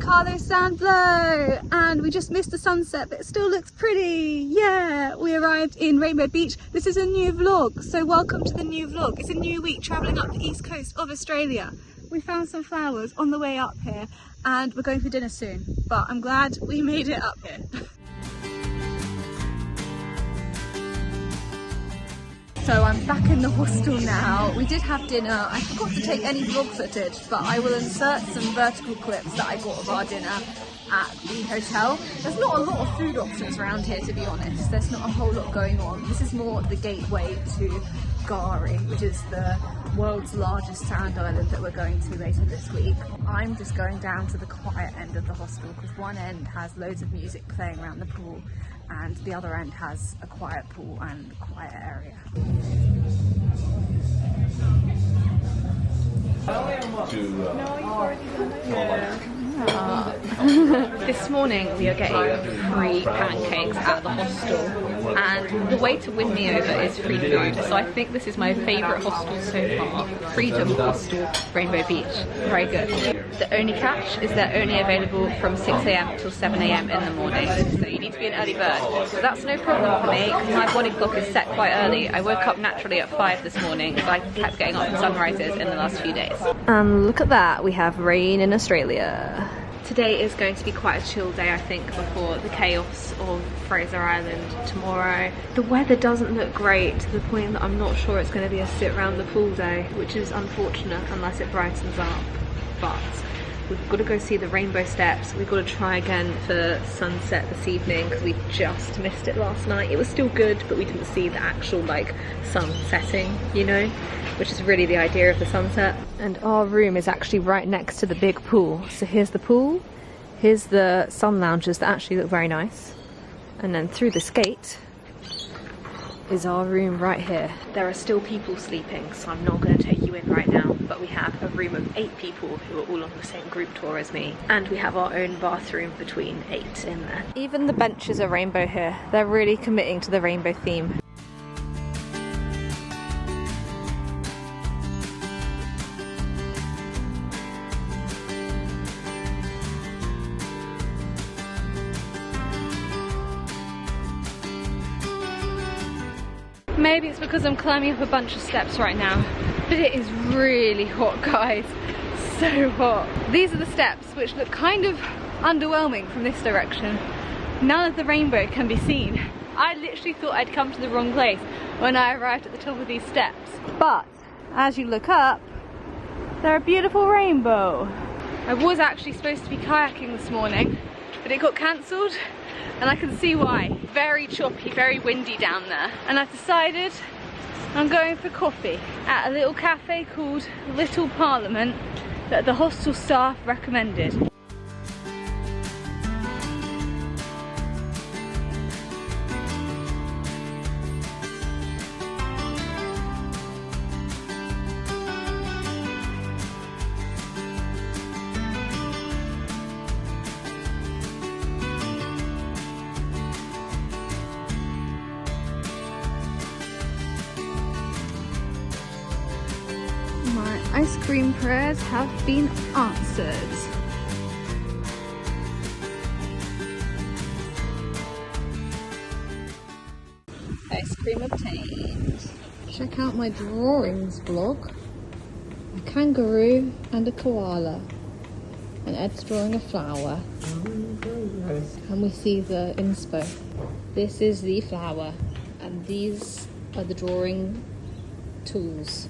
Carlo Sandlo, and we just missed the sunset, but it still looks pretty. Yeah, we arrived in Rainbow Beach. This is a new vlog, so welcome to the new vlog. It's a new week travelling up the east coast of Australia. We found some flowers on the way up here and we're going for dinner soon, but I'm glad we made it up here. So I'm back in the hostel now. We did have dinner. I forgot to take any vlog footage, but I will insert some vertical clips that I got of our dinner at the hotel. There's not a lot of food options around here, to be honest. There's not a whole lot going on. This is more the gateway to Gari, which is the world's largest sand island that we're going to later this week. I'm just going down to the quiet end of the hostel because one end has loads of music playing around the pool and the other end has a quiet pool and a quiet area. This morning we are getting free pancakes at the hostel, and the way to win me over is free food, so I think this is my favourite hostel so far. Freedom Hostel, Rainbow Beach, very good. The only catch is they're only available from 6 AM till 7 AM in the morning, so you need to be an early bird. But that's no problem for me because my body clock is set quite early. I woke up naturally at 5 this morning, so I kept getting up for sunrises in the last few days. And look at that, we have rain in Australia. Today is going to be quite a chill day, I think, before the chaos of Fraser Island tomorrow. The weather doesn't look great to the point that I'm not sure it's going to be a sit around the pool day, which is unfortunate unless it brightens up. But we've got to go see the rainbow steps. We've got to try again for sunset this evening because we just missed it last night. It was still good, but we didn't see the actual like sun setting, you know, which is really the idea of the sunset. And our room is actually right next to the big pool. So here's the pool, here's the sun lounges that actually look very nice, and then through this gate is our room right here. There are still people sleeping, so I'm not going to take you in right now, but we have a room of 8 people who are all on the same group tour as me, and we have our own bathroom between 8 in there. Even the benches are rainbow here. They're really committing to the rainbow theme. Maybe it's because I'm climbing up a bunch of steps right now, but it is really hot, guys. So hot. These are the steps, which look kind of underwhelming from this direction. None of the rainbow can be seen. I literally thought I'd come to the wrong place when I arrived at the top of these steps. But as you look up, they're a beautiful rainbow. I was actually supposed to be kayaking this morning, but it got cancelled. And I can see why. Very choppy, very windy down there. And I've decided I'm going for coffee at a little cafe called Little Parliament that the hostel staff recommended. My ice cream prayers have been answered. Ice cream obtained. Check out my drawings vlog. A kangaroo and a koala. And Ed's drawing a flower. And we see the inspo. This is the flower. And these are the drawing tools.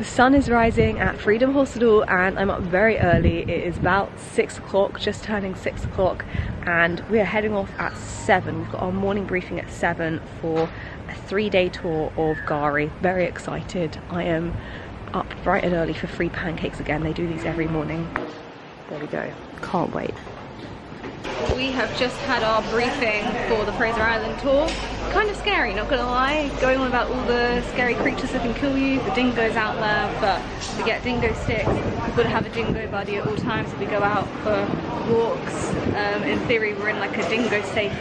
The sun is rising at Freedom Hostel and I'm up very early. It is about 6 o'clock, just turning 6 o'clock, and we are heading off at 7. We've got our morning briefing at 7 for a 3-day tour of Gari. Very excited. I am up bright and early for free pancakes again. They do these every morning. There we go. Can't wait. We have just had our briefing for the Fraser Island tour. Kind of scary, not gonna lie. Going on about all the scary creatures that can kill you, the dingoes out there, but we get dingo sticks. We've got to have a dingo buddy at all times if we go out for walks. In theory, we're in like a dingo safe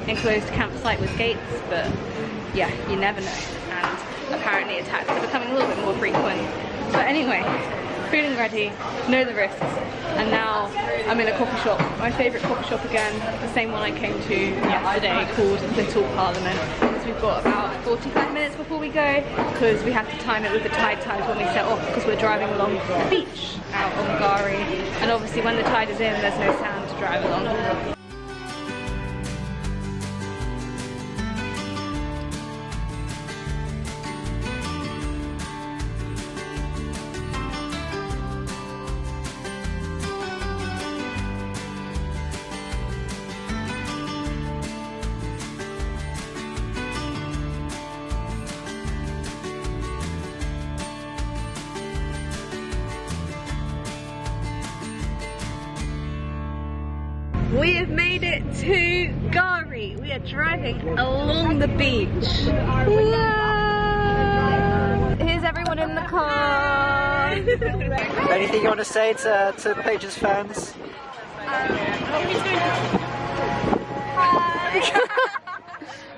enclosed campsite with gates, but yeah, you never know. And apparently attacks are becoming a little bit more frequent. But anyway, feeling ready, know the risks, and now I'm in a coffee shop, my favourite coffee shop again, the same one I came to yesterday, called Little Parliament. Because we've got about 45 minutes before we go, because we have to time it with the tide times when we set off, because we're driving along the beach out on Gari, and obviously when the tide is in there's no sand to drive along. We have made it to Gari. We are driving along the beach. Whoa. Here's everyone in the car. Anything you want to say to Paige's fans?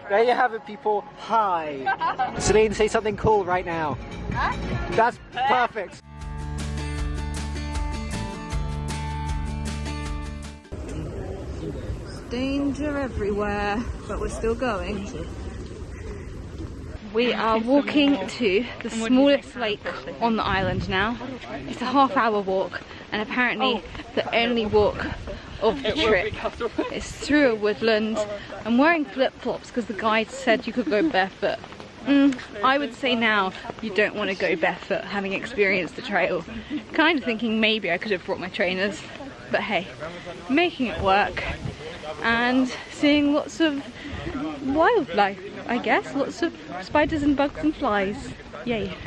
There you have it, people. Hi. Celine, say something cool right now. That's perfect. Danger everywhere, but we're still going. We are walking to the smallest lake on the island now. It's a half-hour walk, and apparently the only walk of the trip is through a woodland. I'm wearing flip-flops because the guide said you could go barefoot. I would say now you don't want to go barefoot, having experienced the trail. Kind of thinking maybe I could have brought my trainers, but hey, making it work. And seeing lots of wildlife, I guess. Lots of spiders and bugs and flies. Yay.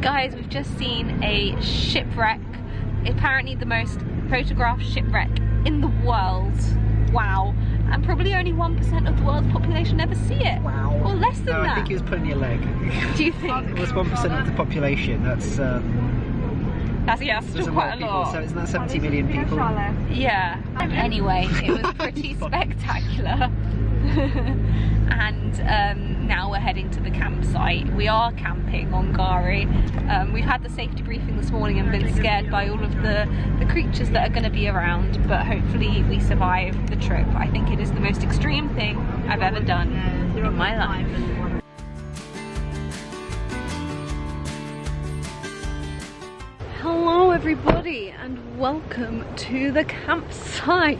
Guys, we've just seen a shipwreck. Apparently the most photographed shipwreck in the world. Wow. And probably only 1% of the world's population ever see it. Wow. Or less than that. I think he was pulling your leg. Do you think? It was 1% of the population. That's still quite a lot. So isn't that 70 million people? Yeah. Anyway, it was pretty spectacular. And now we're heading to the campsite. We are camping on Gari. We've had the safety briefing this morning and been scared by all of the creatures that are going to be around, but hopefully we survive the trip. I think it is the most extreme thing I've ever done in my life. Hello everybody and welcome to the campsite.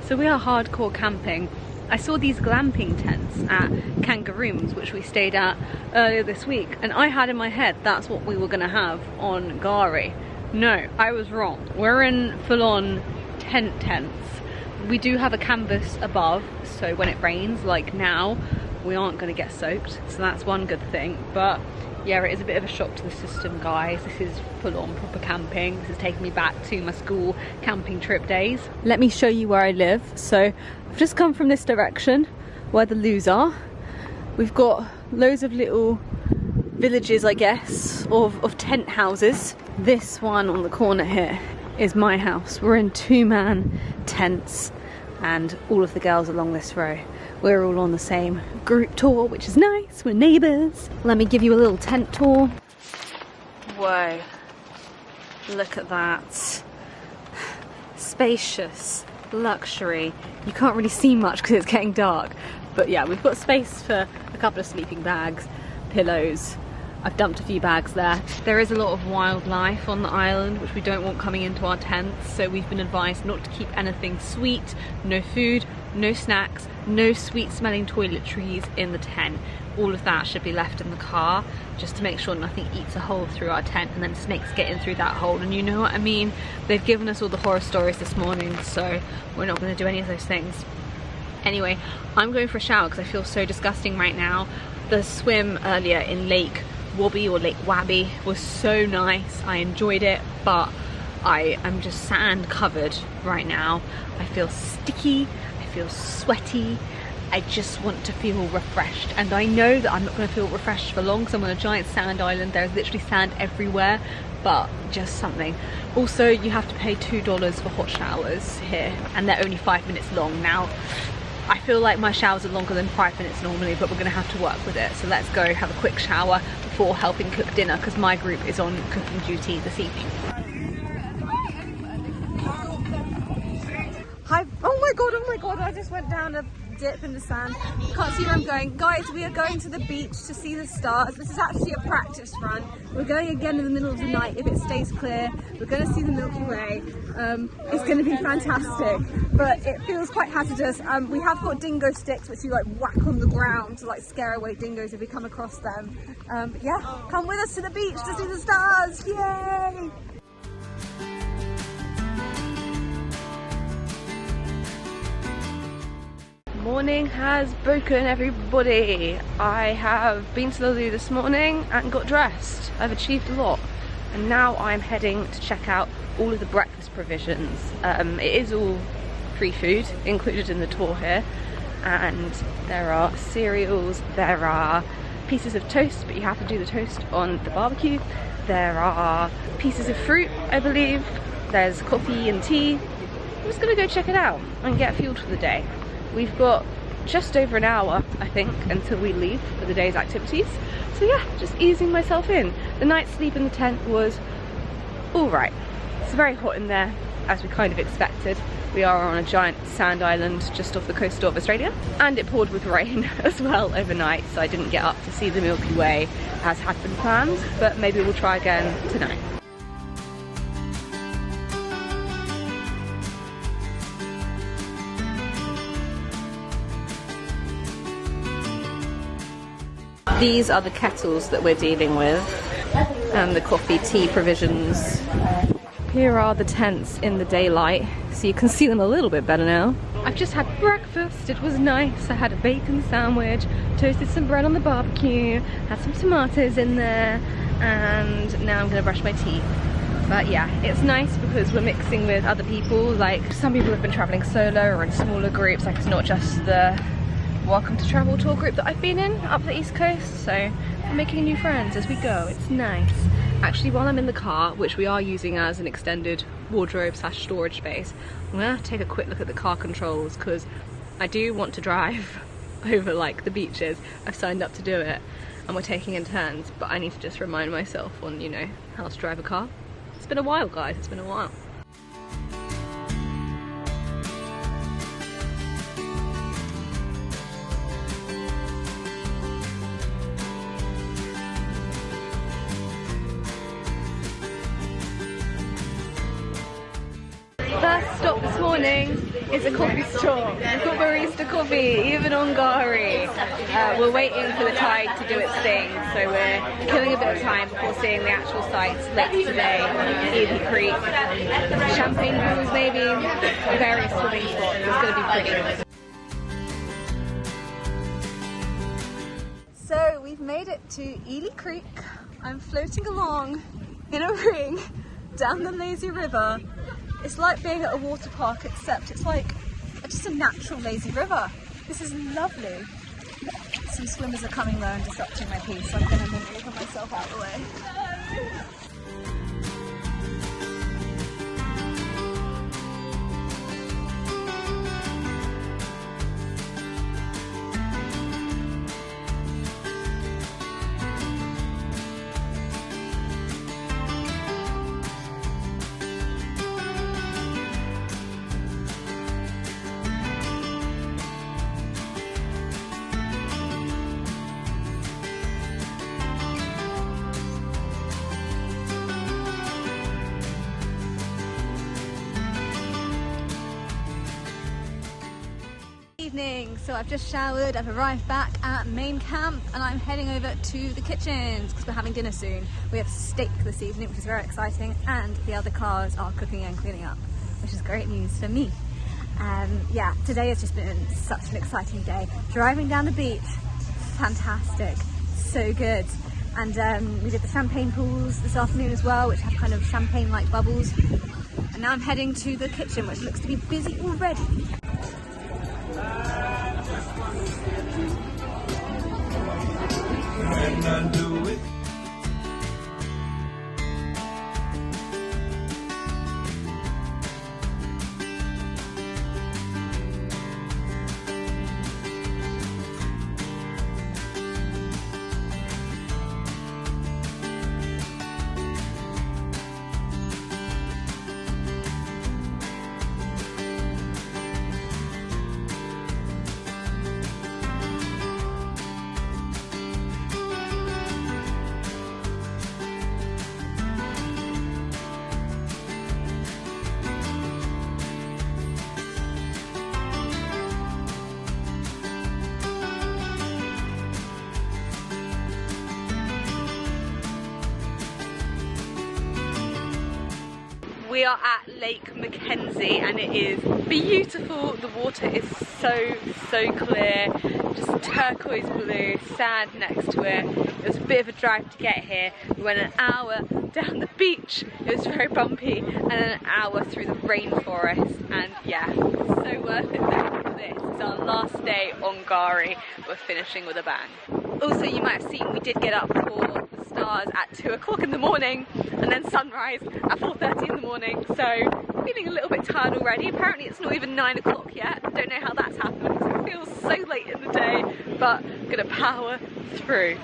So we are hardcore camping. I saw these glamping tents at Kangaroos, which we stayed at earlier this week, and I had in my head that's what we were gonna have on Gari. No, I was wrong. We're in full-on tents. We do have a canvas above, so when it rains, like now, we aren't gonna get soaked, so that's one good thing. But yeah, it is a bit of a shock to the system, guys. This is full-on proper camping. This is taking me back to my school camping trip days. Let me show you where I live. So I've just come from this direction where the loos are. We've got loads of little villages, I guess, of tent houses. This one on the corner here is my house. We're in 2-man tents. and all of the girls along this row, we're all on the same group tour, which is nice. We're neighbours. Let me give you a little tent tour. Whoa, look at that. Spacious, luxury. You can't really see much because it's getting dark, but yeah, we've got space for a couple of sleeping bags, pillows. I've dumped a few bags there. There is a lot of wildlife on the island which we don't want coming into our tents, so we've been advised not to keep anything sweet, no food, no snacks, no sweet smelling toiletries in the tent. All of that should be left in the car, just to make sure nothing eats a hole through our tent and then snakes get in through that hole, and you know what I mean. They've given us all the horror stories this morning, so we're not going to do any of those things. Anyway, I'm going for a shower because I feel so disgusting right now. The swim earlier in Lake Wobby or Lake Wabby was so nice. I enjoyed it, but I am just sand covered right now. I feel sticky, I feel sweaty. I just want to feel refreshed, and I know that I'm not going to feel refreshed for long because I'm on a giant sand island. There's literally sand everywhere, but just something. Also, you have to pay $2 for hot showers here, and they're only 5 minutes long. Now, I feel like my showers are longer than 5 minutes normally, but we're going to have to work with it. So let's go have a quick shower before helping cook dinner, because my group is on cooking duty this evening. Hi. Oh my god, I just went down a dip in the sand. You can't see where I'm going. Guys, we are going to the beach to see the stars. This is actually a practice run. We're going again in the middle of the night if it stays clear. We're going to see the Milky Way. It's going to be fantastic, but it feels quite hazardous. We have got dingo sticks which you like whack on the ground to like scare away dingoes if we come across them. Yeah, come with us to the beach to see the stars. Yay! Morning has broken, everybody. I have been to the loo this morning and got dressed. I've achieved a lot, and now I'm heading to check out all of the breakfast provisions. It is all free food included in the tour here, and there are cereals, there are pieces of toast, but you have to do the toast on the barbecue. There are pieces of fruit, I believe. There's coffee and tea. I'm just gonna go check it out and get fueled for the day. We've got just over an hour, I think, until we leave for the day's activities. So yeah, just easing myself in. The night's sleep in the tent was all right. It's very hot in there, as we kind of expected. We are on a giant sand island just off the coast of Australia, and it poured with rain as well overnight, so I didn't get up to see the Milky Way as had been planned, but maybe we'll try again tonight. These are the kettles that we're dealing with, and the coffee, tea provisions. Here are the tents in the daylight, so you can see them a little bit better now. I've just had breakfast, it was nice. I had a bacon sandwich, toasted some bread on the barbecue, had some tomatoes in there, and now I'm gonna brush my teeth. But yeah, it's nice because we're mixing with other people. Like, some people have been traveling solo or in smaller groups, like it's not just the Welcome to Travel tour group that I've been in up the East Coast, so I'm making new friends as we go. It's nice. Actually, while I'm in the car, which we are using as an extended wardrobe / storage space, I'm gonna take a quick look at the car controls because I do want to drive over like the beaches. I've signed up to do it and we're taking in turns, but I need to just remind myself on, you know, how to drive a car. It's been a while, guys, it's been a while. First stop this morning is a coffee store. We've got barista coffee, even on Gari. We're waiting for the tide to do its thing, so we're killing a bit of time before seeing the actual sights later today. Ely Creek, champagne pools maybe, various swimming spots. It's going to be pretty. So we've made it to Ely Creek. I'm floating along in a ring down the lazy river. It's like being at a water park, except it's like just a natural lazy river. This is lovely. Some swimmers are coming though and disrupting my piece, so I'm going to maneuver myself out of the way. evening. So I've just showered, I've arrived back at main camp and I'm heading over to the kitchens because we're having dinner soon. We have steak this evening, which is very exciting, and the other cars are cooking and cleaning up, which is great news for me. Yeah, today has just been such an exciting day. Driving down the beach, fantastic, so good. And we did the champagne pools this afternoon as well, which have kind of champagne-like bubbles. And now I'm heading to the kitchen, which looks to be busy already. We are at Lake McKenzie and it is beautiful. The water is so clear, just turquoise blue, sand next to it. It was a bit of a drive to get here. We went an hour down the beach, it was very bumpy, and an hour through the rainforest, and yeah, so worth it though. This is our last day on Gari. We're finishing with a bang. Also, you might have seen we did get up for the stars at 2 o'clock in the morning and then sunrise at 4:30 in the morning, so feeling a little bit tired already. Apparently it's not even 9 o'clock yet. Don't know how that's happened because it feels so late in the day, but I'm gonna power through.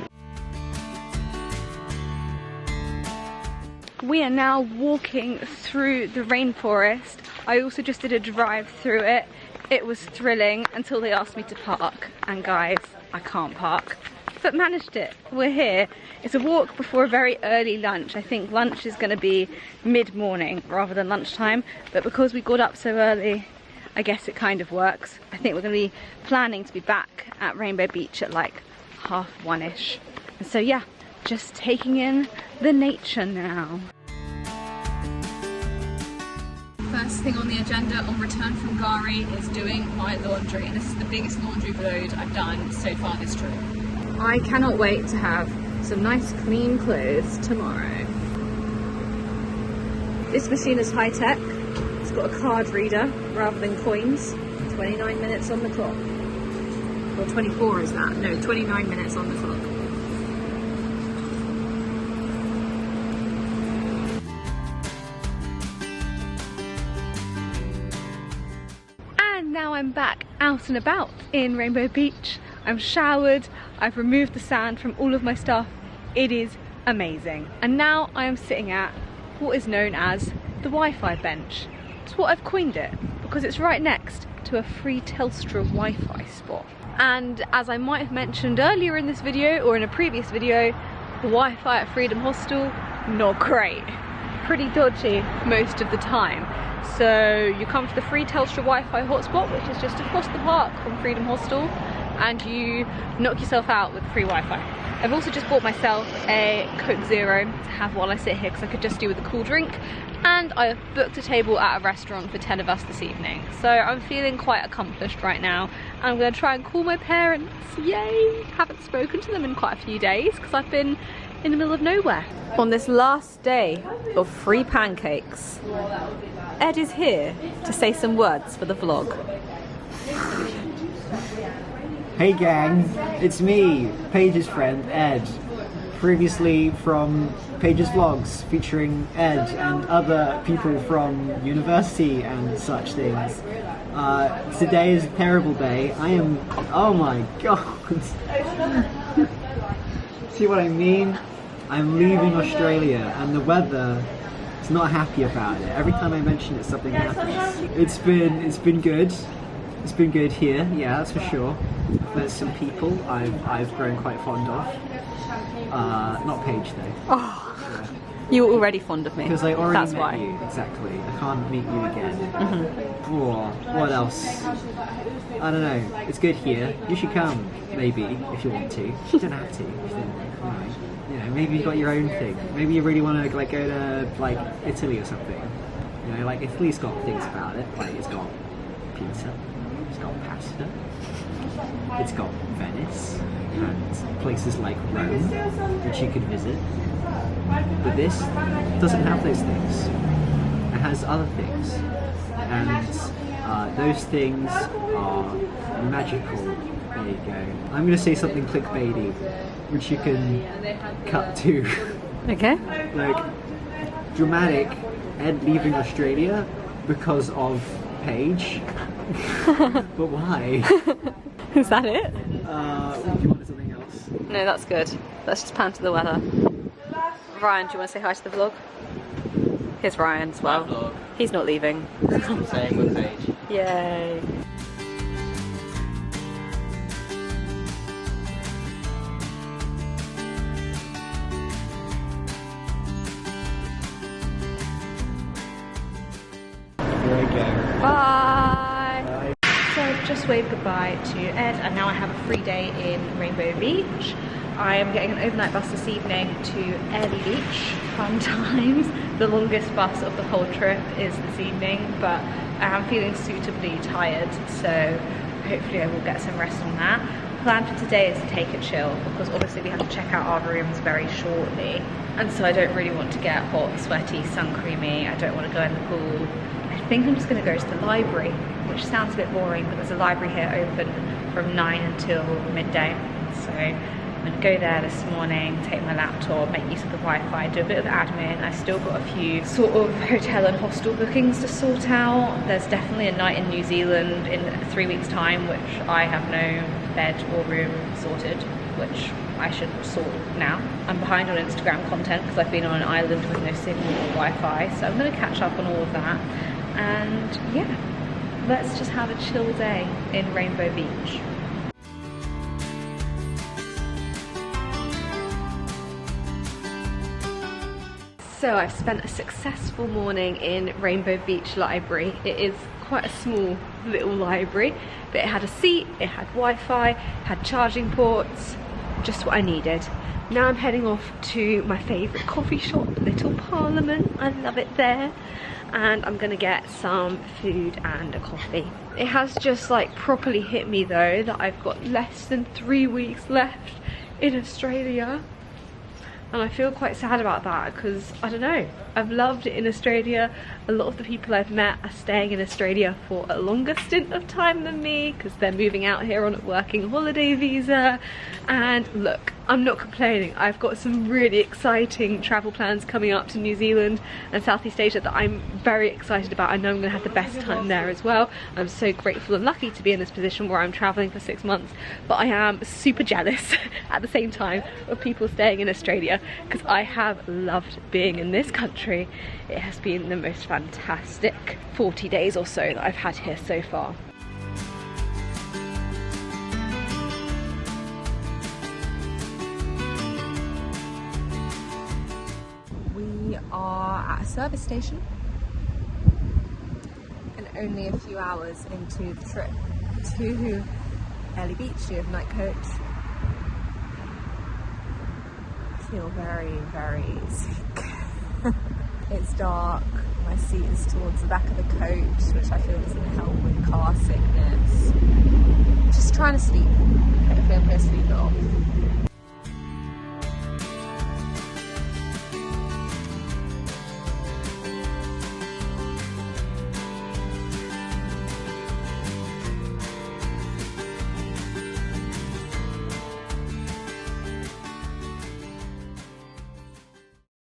We are now walking through the rainforest. I also just did a drive through it. It was thrilling until they asked me to park, and guys, I can't park. But managed it. We're here. It's a walk before a very early lunch. I think lunch is going to be mid-morning rather than lunchtime, but because we got up so early, I guess it kind of works. I think we're going to be planning to be back at Rainbow Beach at like 1:30ish. And so yeah, just taking in the nature now. First thing on the agenda on return from Gari is doing my laundry, and this is the biggest laundry load I've done so far this trip. I cannot wait to have some nice clean clothes tomorrow. This machine is high tech. It's got a card reader rather than coins. 29 minutes on the clock. Or 24 is that? No, 29 minutes on the clock. And now I'm back out and about in Rainbow Beach. I'm showered, I've removed the sand from all of my stuff. It is amazing. And now I am sitting at what is known as the Wi-Fi bench. It's what I've coined it because it's right next to a free Telstra Wi-Fi spot. And as I might have mentioned earlier in this video or in a previous video, the Wi-Fi at Freedom Hostel, not great. Pretty dodgy most of the time. So you come to the free Telstra Wi-Fi hotspot, which is just across the park from Freedom Hostel, and you knock yourself out with free Wi-Fi. I've also just bought myself a Coke Zero to have while I sit here because I could just do with a cool drink, and I have booked a table at a restaurant for 10 of us this evening. So I'm feeling quite accomplished right now, and I'm going to try and call my parents. Yay! Haven't spoken to them in quite a few days because I've been in the middle of nowhere. On this last day of free pancakes, Ed is here to say some words for the vlog. Hey gang, it's me, Paige's friend Ed. Previously from Paige's vlogs featuring Ed and other people from university and such things. Today is a terrible day. I am, oh my god. See what I mean? I'm leaving Australia and the weather is not happy about it. Every time I mention it, something happens. It's been good. It's been good here, yeah, that's for sure. I've met some people I've grown quite fond of. Not Paige though. Oh. You were already fond of me. Because I already That's met why. you, exactly. I can't meet you again. Or what else? I don't know. It's good here. You should come, maybe, if you want to. You don't have to. You know, maybe you got your own thing. Maybe you really want to like go to like Italy or something. You know, like Italy's got things about it. Like it's got pizza, it's got pasta, it's got Venice, and places like Rome, which you could visit. But this doesn't have those things. It has other things, and those things are magical. There you go. I'm going to say something clickbaity, which you can cut to. Okay. Like, dramatic Ed leaving Australia because of Paige. But why? Is that it? Do you want something else? No, that's good. Let's just pan to the weather. Ryan, do you want to say hi to the vlog? Here's Ryan as well. Vlog. He's not leaving. I'm saying with Paige. Yay. There you go. Bye. So I've just waved goodbye to Ed and now I have a free day in Rainbow Beach. I am getting an overnight bus this evening to Early Beach. Fun times. The longest bus of the whole trip is this evening, but I am feeling suitably tired, so hopefully I will get some rest on that. Plan for today is to take it chill because obviously we have to check out our rooms very shortly, and so I don't really want to get hot, sweaty, sun creamy. I don't want to go in the pool. I think I'm just going to go to the library, which sounds a bit boring, but there's a library here open from 9 until midday, so I'm going to go there this morning, take my laptop, make use of the Wi-Fi, do a bit of admin. I've still got a few sort of hotel and hostel bookings to sort out. There's definitely a night in New Zealand in 3 weeks' time, which I have no bed or room sorted, which I should sort now. I'm behind on Instagram content because I've been on an island with no signal or Wi-Fi, so I'm going to catch up on all of that. And yeah, let's just have a chill day in Rainbow Beach. So I've spent a successful morning in Rainbow Beach Library. It is quite a small little library, but it had a seat, it had Wi-Fi, had charging ports, just what I needed. Now I'm heading off to my favourite coffee shop, Little Parliament. I love it there. And I'm gonna get some food and a coffee. It has just like properly hit me though that I've got less than 3 weeks left in Australia. And I feel quite sad about that because, I don't know, I've loved it in Australia. A lot of the people I've met are staying in Australia for a longer stint of time than me because they're moving out here on a working holiday visa. And look, I'm not complaining. I've got some really exciting travel plans coming up to New Zealand and Southeast Asia that I'm very excited about. I know I'm going to have the best time there as well. I'm so grateful and lucky to be in this position where I'm traveling for 6 months, but I am super jealous at the same time of people staying in Australia because I have loved being in this country. It has been the most fantastic 40 days or so that I've had here so far. We are at a service station and only a few hours into the trip to Early Beach. We have night coach. I feel very, very sick. It's dark, my seat is towards the back of the coach, which I feel doesn't help with car sickness. Just trying to sleep. Hopefully I'm going to sleep it off.